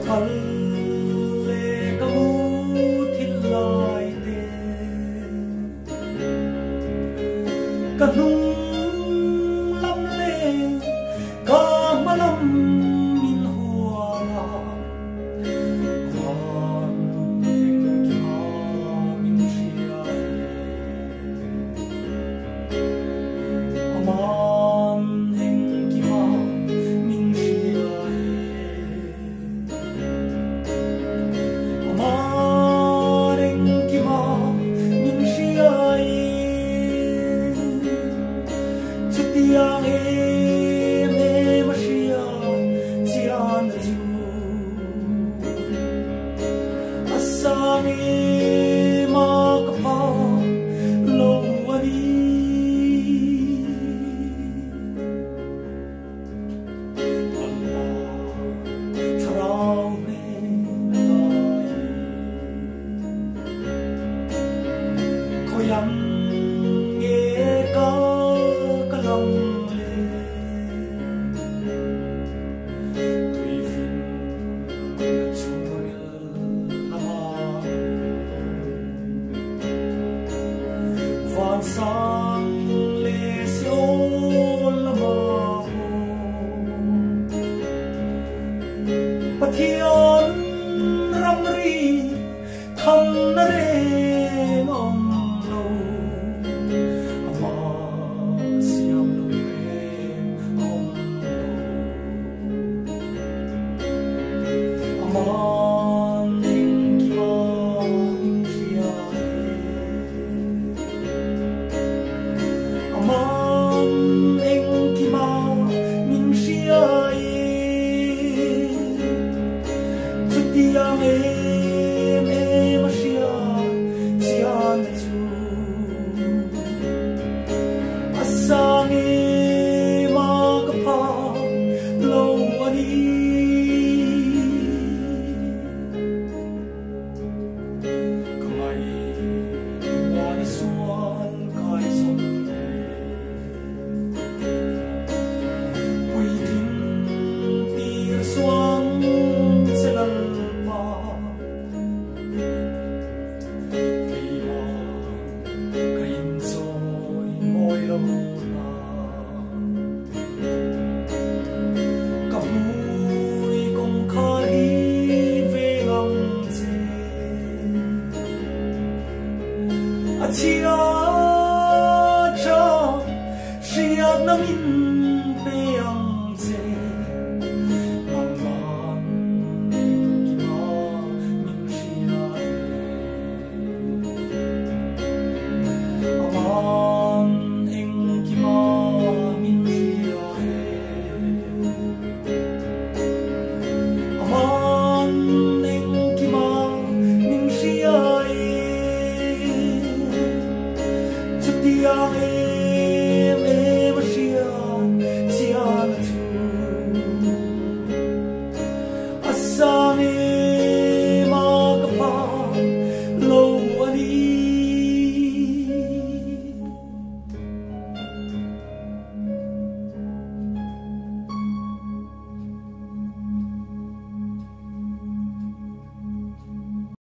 khal le ka mu thil lai te ka nung lam le ka malam min hua la kwan heng ki ma min shia aman heng ki ma min shia aman heng ki ma min shia chutiang Asami makapa lowani Allah tharau ne nai koyam nge ka kalam le tui fin Van sang le sio la ma pathian ram ri kham na re om lo ama siam lo re om lo ama Yang em asia sian chu asang ma kapa lo ani kai wan suan kai som pui tin tir suang selan chia cho siat na min